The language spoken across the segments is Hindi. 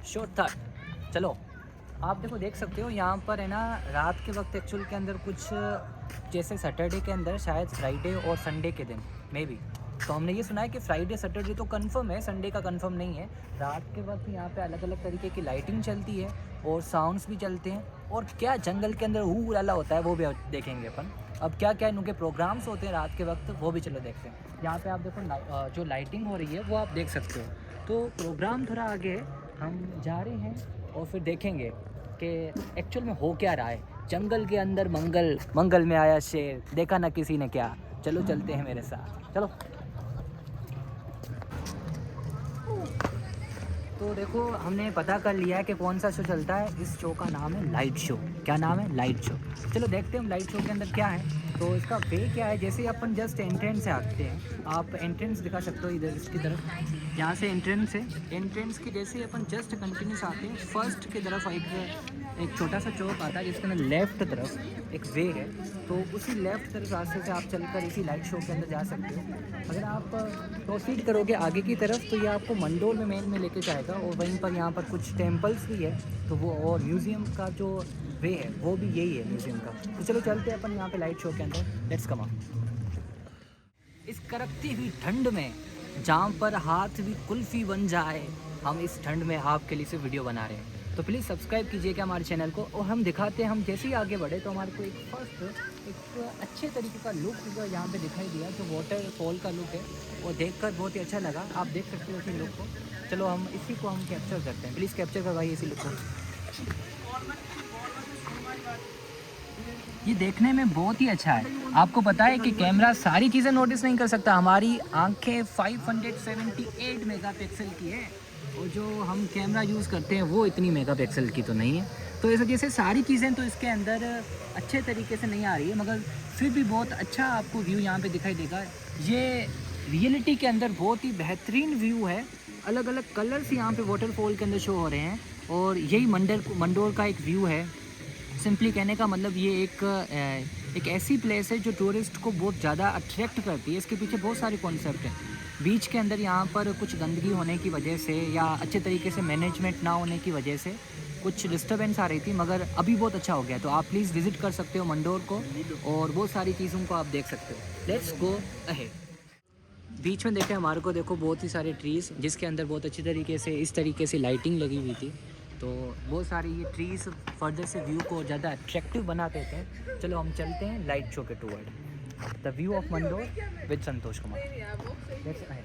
Show third. चलो आप देखो, देख सकते हो यहाँ पर है ना, रात के वक्त एक्चुअल के अंदर कुछ जैसे सैटरडे के अंदर शायद फ्राइडे और संडे के दिन मे बी, तो हमने ये सुना है कि फ्राइडे सैटरडे तो कंफर्म है, संडे का कंफर्म नहीं है। रात के वक्त यहाँ पे अलग अलग तरीके की लाइटिंग चलती है और साउंड्स भी चलते हैं, और क्या जंगल के अंदर हू लाला होता है वो भी देखेंगे अपन। अब क्या क्या इनके प्रोग्राम्स होते हैं रात के वक्त वो भी चलो देखते हैं। यहाँ पे आप देखो जो लाइटिंग हो रही है वो आप देख सकते हो। तो प्रोग्राम थोड़ा आगे है, हम जा रहे हैं और फिर देखेंगे कि एक्चुअल में हो क्या रहा है। जंगल के अंदर मंगल, मंगल में आया शेर, देखा ना किसी ने क्या। चलो चलते हैं मेरे साथ, चलो। तो देखो हमने पता कर लिया है कि कौन सा शो चलता है। इस शो का नाम है लाइट शो। क्या नाम है? Light show. चलो देखते हैं हम लाइट शो के अंदर क्या है। तो इसका वे क्या है, जैसे अपन जस्ट एंट्रेंस से आते हैं, आप एंट्रेंस दिखा सकते हो इधर इसकी तरफ, यहाँ से एंट्रेंस है। एंट्रेंस की जैसे अपन जस्ट कंटिन्यूस आते हैं, फर्स्ट की तरफ एक छोटा सा चौक आता है जिसके अंदर लेफ़्ट तरफ एक वे है, तो उसी लेफ़्ट तरफ रास्ते से आप चलकर इसी लाइट शो के अंदर जा सकते हो। अगर आप प्रोसीड करोगे आगे की तरफ तो ये आपको मंडोर में मेन में लेके जाएगा, और वहीं पर यहाँ पर कुछ टेम्पल्स भी है, तो वो और म्यूज़ियम का जो वे है वो भी यही है म्यूज़ियम का। तो चलो चलते हैं अपन यहाँ पे लाइट शो के अंदर, लेट्स कम ऑन। इस कड़कती हुई ठंड में जहाँ पर हाथ भी कुल्फ़ी बन जाए, हम इस ठंड में आपके लिए से वीडियो बना रहे हैं। तो प्लीज़ सब्सक्राइब कीजिएगा हमारे चैनल को, और हम दिखाते हैं, हम जैसे ही आगे बढ़े तो हमारे को एक अच्छे तरीके का लुक यहाँ पे दिखाई दिया, जो वाटरफॉल का लुक है, और देखकर बहुत ही अच्छा लगा। आप देख सकते हो इसी लुक को। चलो हम इसी को हम कैप्चर करते हैं, प्लीज़ कैप्चर करवाइए इसी लुक को। ये देखने में बहुत ही अच्छा है। आपको पता है कि कैमरा सारी चीज़ें नोटिस नहीं कर सकता। हमारी आंखें 578 मेगापिक्सल की है, और जो हम कैमरा यूज़ करते हैं वो इतनी मेगापिक्सल की तो नहीं है। तो इस वजह से सारी चीज़ें तो इसके अंदर अच्छे तरीके से नहीं आ रही है, मगर फिर भी बहुत अच्छा आपको व्यू यहाँ पे दिखाई देगा। ये रियलिटी के अंदर बहुत ही बेहतरीन व्यू है। अलग अलग कलर्स यहाँ पे वाटरफॉल के अंदर शो हो रहे हैं, और यही मंडोर का एक व्यू है। सिंपली कहने का मतलब ये एक ऐसी प्लेस है जो टूरिस्ट को बहुत ज़्यादा अट्रैक्ट करती है। इसके पीछे बहुत सारे कॉन्सेप्ट हैं। बीच के अंदर यहाँ पर कुछ गंदगी होने की वजह से या अच्छे तरीके से मैनेजमेंट ना होने की वजह से कुछ डिस्टर्बेंस आ रही थी, मगर अभी बहुत अच्छा हो गया। तो आप प्लीज़ विज़िट कर सकते हो मंडोर को, और बहुत सारी चीज़ों को आप देख सकते हो। Let's go ahead. बीच में देखे हमारे को, देखो बहुत ही सारे ट्रीज़, जिसके अंदर बहुत अच्छी तरीके से इस तरीके से लाइटिंग लगी हुई थी। तो बहुत सारी ये ट्रीज़ फर्दर से व्यू को ज़्यादा अट्रैक्टिव बना देते हैं। चलो हम चलते हैं लाइट शो के toward the view of Mandore with Santosh Kumar. Let's ahead.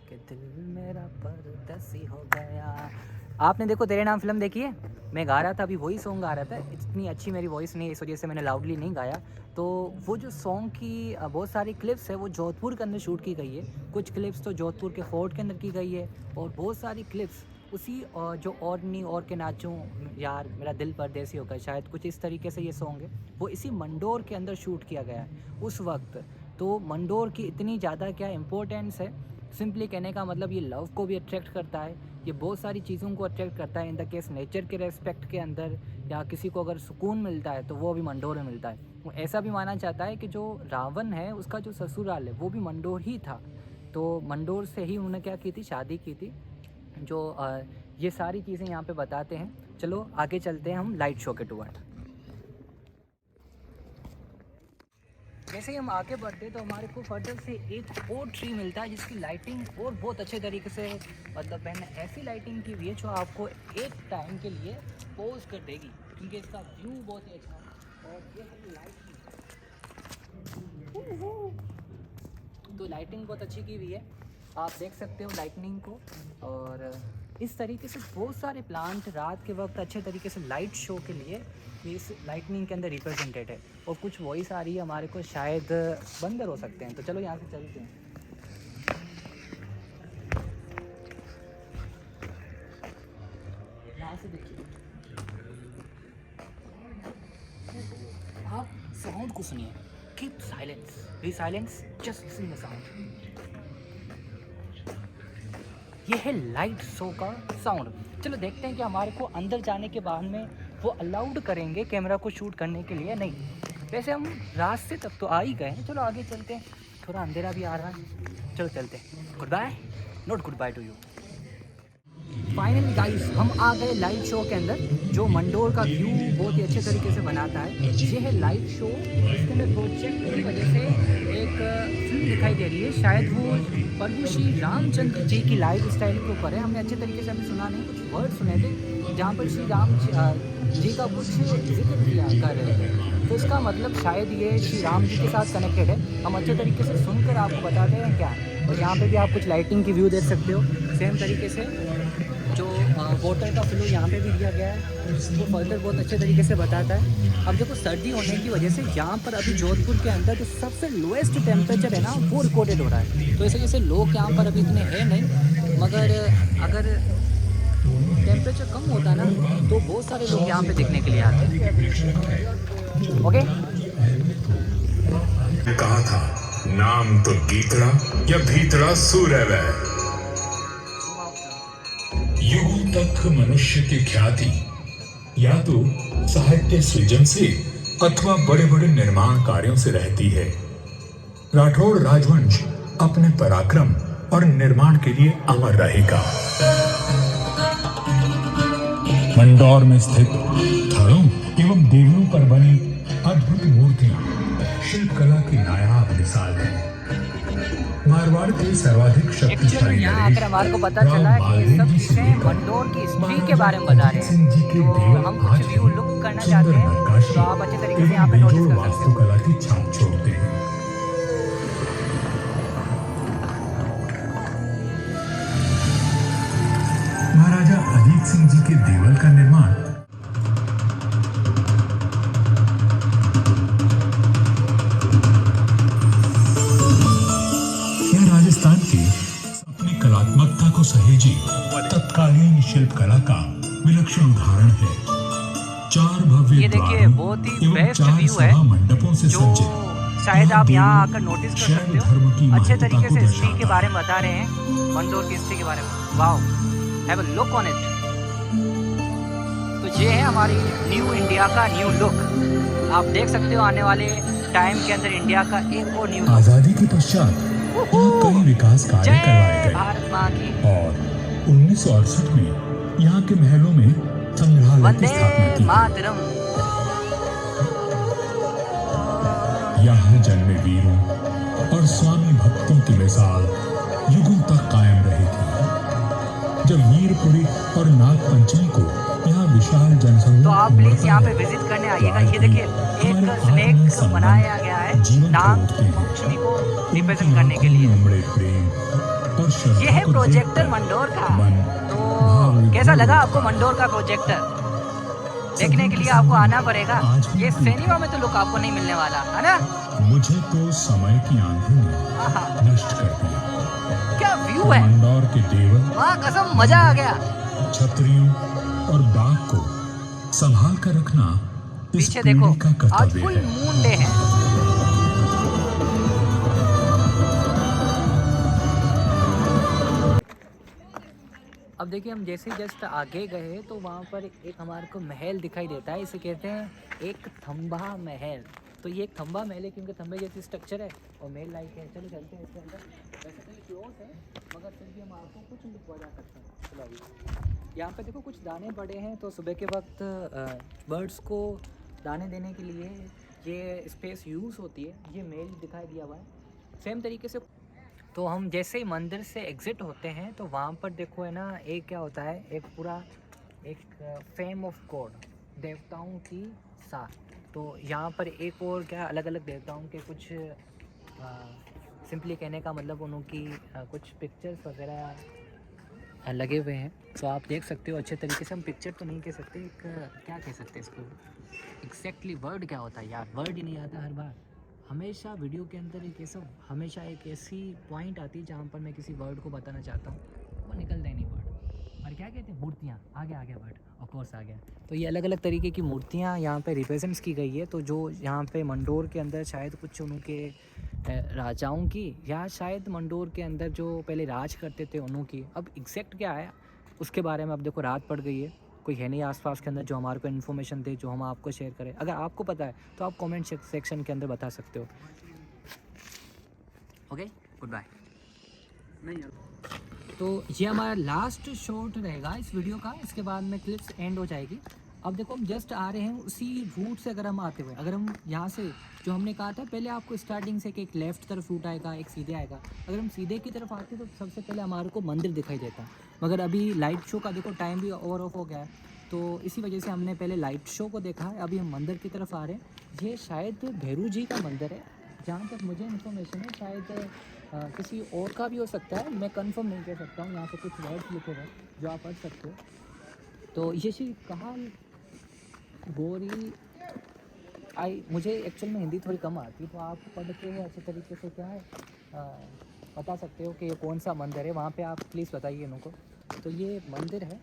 कि दिल मेरा परदेसी हो गया। आपने देखो तेरे नाम फिल्म देखी है? मैं गा रहा था, अभी वही सॉन्ग गा रहा था। इतनी अच्छी मेरी वॉइस नहीं है, इस वजह से मैंने लाउडली नहीं गाया। तो वो जो सॉन्ग की बहुत सारी क्लिप्स है वो जोधपुर के अंदर शूट की गई है। कुछ क्लिप्स तो जोधपुर के फोर्ट के अंदर की गई है, और बहुत सारी क्लिप्स उसी जो और नहीं और के नाचूं यार मेरा दिल परदेसी होकर, शायद कुछ इस तरीके से ये सॉन्ग है, वो इसी मंडोर के अंदर शूट किया गया है उस वक्त। तो मंडोर की इतनी ज़्यादा क्या इम्पोर्टेंस है, सिंपली कहने का मतलब ये लव को भी अट्रैक्ट करता है, ये बहुत सारी चीज़ों को अट्रैक्ट करता है। इन द केस नेचर के रेस्पेक्ट के अंदर, या किसी को अगर सुकून मिलता है तो वो भी मंडोर में मिलता है। वो ऐसा भी माना जाता है कि जो रावण है उसका जो ससुराल है वो भी मंडोर ही था। तो मंडोर से ही उन्होंने क्या की थी, शादी की थी। जो ये सारी चीज़ें यहाँ पे बताते हैं। चलो आगे चलते हैं हम लाइट शो के टूवर्ड। जैसे ही हम आगे बढ़ते तो हमारे को फर्दर से एक और ट्री मिलता है जिसकी लाइटिंग और बहुत अच्छे तरीके से, मतलब मैंने ऐसी लाइटिंग की हुई है जो आपको एक टाइम के लिए पोज कर देगी, क्योंकि इसका व्यू बहुत ही अच्छा है। और ये है लाइटिंग, तो लाइटिंग बहुत अच्छी की हुई है, आप देख सकते हो लाइटनिंग को। और इस तरीके से बहुत सारे प्लांट रात के वक्त अच्छे तरीके से लाइट शो के लिए इस लाइटनिंग के अंदर रिप्रेजेंटेड है। और कुछ वॉइस आ रही है हमारे को, शायद बंदर हो सकते हैं। तो चलो यहाँ से चलते हैं। यहाँ से देखिए, आप साउंड को सुनिए। Keep silence, be silence, just listen the sound. ये है लाइट शो का साउंड। चलो देखते हैं कि हमारे को अंदर जाने के बाद में वो अलाउड करेंगे कैमरा को शूट करने के लिए नहीं। वैसे हम रास्ते तक तो आ ही गए हैं, चलो आगे चलते हैं, थोड़ा अंधेरा भी आ रहा है, चलो चलते हैं। Good bye, not good bye to you. Finally guys हम आ गए लाइव शो के अंदर, जो मंडोर का व्यू बहुत ही अच्छे तरीके से बनाता है। ये है लाइव शो, इसके अंदर प्रोजेक्ट की वजह से एक फिल्म दिखाई दे रही है, शायद वो प्रभु श्री रामचंद्र जी की लाइफ स्टाइल के ऊपर है। हमने अच्छे तरीके से हमें सुना नहीं, कुछ वर्ड सुने थे जहाँ पर श्री राम जी का कुछ जिक्र किया कर रहे थे, तो इसका मतलब शायद ये श्री राम जी के साथ कनेक्टेड है। हम अच्छे तरीके से सुनकर आपको बताते हैं क्या। और यहाँ पे भी आप कुछ लाइटिंग की व्यू देख सकते हो, सेम तरीके से जो वाटर का फ्लो यहाँ पे भी दिया गया है, वो फर्दर बहुत अच्छे तरीके से बताता है। अब देखो सर्दी होने की वजह से यहाँ पर अभी जोधपुर के अंदर जो सबसे लोएस्ट टेम्परेचर है ना, वो रिकॉर्डेड हो रहा है। तो इस वजह से लोग यहाँ पर अभी इतने हैं नहीं, मगर अगर टेम्परेचर कम होता ना तो बहुत सारे लोग यहाँ पे देखने के लिए आते हैं। ओके, कहा था नाम तो गीतड़ा या भीतड़ा सूर्य, युगों तक मनुष्य की ख्याति या तो साहित्य सृजन से अथवा बड़े बड़े निर्माण कार्यों से रहती है। राठौड़ राजवंश अपने पराक्रम और निर्माण के लिए अमर रहेगा। मंदौर में स्थित थड़ों एवं देवलों पर बनी अद्भुत मूर्तियां शिल्पकला की नायाब मिसाल है। मारवाड़ के सर्वाधिक शक्तिशाली यहाँ आकर हमारे को पता चला कि ये सब चीजें मंडोर की हिस्ट्री के बारे में बता रहे हैं। तो हम कुछ व्यू लुक करना चाहते हैं, तो आप अच्छे तरीके से यहाँ पे नोटिस कर सकते हो। वास्तुकला की छाप छोड़ते हैं। महाराजा अजीत सिंह जी के देवल का निर्माण राजस्थान की अपनी कलात्मकता को सहेजी तत्कालीन शिल्पकला का विलक्षण उदाहरण है। चार भव्य ये देखिए बहुत ही बेस्ट व्यू है, मंडपों से जो शायद आप यहाँ आकर नोटिस कर सकते हो। अच्छे तरीके से हिस्ट्री के बारे में बता रहे हैं, मंडोर की हिस्ट्री के बारे में। Wow, have a look on it. तो ये है हमारी न्यू इंडिया का न्यू लुक। आप देख सकते हो आने वाले टाइम के अंदर इंडिया का एक और न्यू। आजादी के पश्चात कई विकास कार्य करवाए गए भारत माँ की। और 1968 में यहाँ के महलों में संग्रहालय की स्थापना की। मातरम। यहाँ जन्मे वीरों और स्वामी भक्तों की मिसाल युगों तक कायम रहेगी। जब वीरपुरी और नाग पंचमी को यहाँ विशाल जनसमूह, तो आप प्लीज यहाँ पे विजिट करने आइएगा। ये देखिए एक स्नेक बनाया गया है नाग पंचमी को रिप्रेजेंट करने के लिए। ये है प्रोजेक्टर मंडोर का। तो कैसा लगा आपको मंडोर का प्रोजेक्टर? देखने के लिए आपको आना पड़ेगा। ये सिनेमा में तो लुक आपको नहीं मिलने वाला है ना। मुझे तो समय की आंधों ने नष्ट कर दिया। क्या व्यू है, मंदौर के देवल, वाह कसम, मजा आ गया। छतरियों और बाग को संभाल कर रखना इस पीछे देखो, का आज कर्तव्य फुल है। मून डे है। अब देखिए हम जैसे ही जस्ट आगे गए तो वहाँ पर एक हमारे को महल दिखाई देता है। इसे कहते हैं एक थंबा महल। तो ये एक थंबा महल है क्योंकि थंबे जैसी स्ट्रक्चर है और महल लाइक है। चलो चलते हैं इसके अंदर। वैसे तो ये क्लोज है मगर फिर भी हम आपको कुछ दिखवा जा सकते हैं। चलो अभी यहाँ पे देखो कुछ दाने पड़े हैं। तो सुबह के वक्त बर्ड्स को दाने देने के लिए ये स्पेस यूज़ होती है। ये महल दिखाई दिया हुआ है सेम तरीके से। तो हम जैसे ही मंदिर से एग्ज़िट होते हैं तो वहाँ पर देखो है ना, एक क्या होता है, एक पूरा एक फेम ऑफ गॉड, देवताओं की साथ। तो यहाँ पर एक और क्या अलग अलग देवताओं के कुछ सिंपली कहने का मतलब उनकी कुछ पिक्चर्स वगैरह लगे हुए हैं। तो आप देख सकते हो अच्छे तरीके से। हम पिक्चर तो नहीं कह सकते, एक क्या कह सकते हैं इसको एग्जैक्टली, वर्ड क्या होता है यार, वर्ड ही नहीं आता हर बार। हमेशा वीडियो के अंदर एक ऐसा हमेशा एक ऐसी पॉइंट आती है जहाँ पर मैं किसी वर्ड को बताना चाहता हूँ, वो निकलता ही नहीं वर्ड। और क्या कहते हैं, मूर्तियाँ, आ गया वर्ड, ऑफ कोर्स आ गया। तो ये अलग अलग तरीके की मूर्तियाँ यहाँ पे रिप्रेजेंट्स की गई है। तो जो यहाँ पे मंडोर के अंदर शायद कुछ उनके राजाओं की, या शायद मंडोर के अंदर जो पहले राज करते थे उन्हों की, अब एग्जैक्ट क्या है उसके बारे में। अब देखो रात पड़ गई है कोई है नहीं आसपास के अंदर जो हमारे को इन्फॉर्मेशन दे, जो हम आपको शेयर करें। अगर आपको पता है तो आप कमेंट सेक्शन के अंदर बता सकते हो। Okay, good bye. नहीं यार, तो ये हमारा लास्ट शॉट रहेगा इस वीडियो का, इसके बाद में क्लिप्स एंड हो जाएगी। अब देखो हम जस्ट आ रहे हैं उसी रूट से, अगर हम आते हुए, अगर हम यहाँ से जो हमने कहा था पहले आपको स्टार्टिंग से कि एक लेफ़्ट तरफ रूट आएगा, एक सीधे आएगा, अगर हम सीधे की तरफ आते तो सबसे पहले हमारे को मंदिर दिखाई देता। मगर अभी लाइट शो का देखो टाइम भी ओवर ऑफ हो गया है, तो इसी वजह से हमने पहले लाइट शो को देखा है। अभी हम मंदिर की तरफ आ रहे हैं। ये शायद भैरू जी का मंदिर है, जहाँ तक मुझे इन्फॉर्मेशन है। शायद किसी और का भी हो सकता है, मैं कंफर्म नहीं कह सकता हूँ। यहाँ पे कुछ वर्ड्स लिखे हुए जो आप पढ़ सकते हो। तो ये श्री काल गौरी मुझे एक्चुअल में हिंदी थोड़ी कम आती है, तो आप पढ़ के अच्छे तरीके से क्या है बता सकते हो कि ये कौन सा मंदिर है। वहाँ पे आप प्लीज़ बताइए इनको। तो ये मंदिर है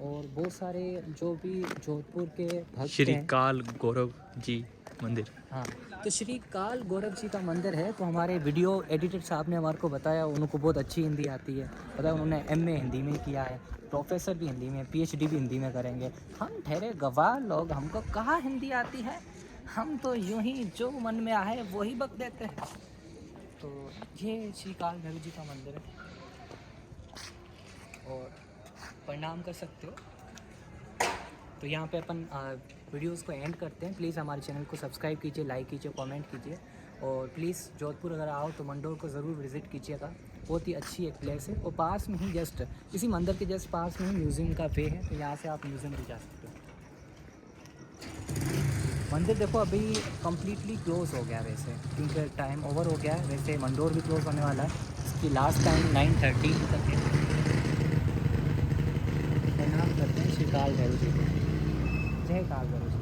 और बहुत सारे जो भी जोधपुर के भक्त श्री हैं। काल गौरव जी मंदिर। हाँ, तो श्री काल गौरव जी का मंदिर है। तो हमारे वीडियो एडिटर साहब ने हमारे को बताया, उनको बहुत अच्छी हिंदी आती है, पता है उन्होंने MA हिंदी में किया है, प्रोफेसर भी हिंदी में, PhD भी हिंदी में करेंगे। हम ठहरे गवार लोग, हमको कहाँ हिंदी आती है, हम तो यूं ही जो मन में आए वही बक देते हैं। तो ये श्री काल भैरव जी का मंदिर है और प्रणाम कर सकते हो। तो यहाँ पे अपन वीडियोस को एंड करते हैं। प्लीज़ हमारे चैनल को सब्सक्राइब कीजिए, लाइक कीजिए, कमेंट कीजिए और प्लीज़ जोधपुर अगर आओ तो मंडोर को ज़रूर विज़िट कीजिएगा। बहुत ही अच्छी एक प्लेस है और पास में ही जस्ट इसी मंदिर के जस्ट पास में ही म्यूज़ियम का वे है, तो यहाँ से आप म्यूज़ियम भी जा सकते हो। मंदिर देखो अभी कम्प्लीटली क्लोज़ हो गया वैसे, क्योंकि टाइम ओवर हो गया है। वैसे मंडोर भी क्लोज़ होने वाला है, इसकी लास्ट टाइम 9:30 तक है। प्रणाम करते हैं श्री काल भैरव जी को। जय काल भैरव।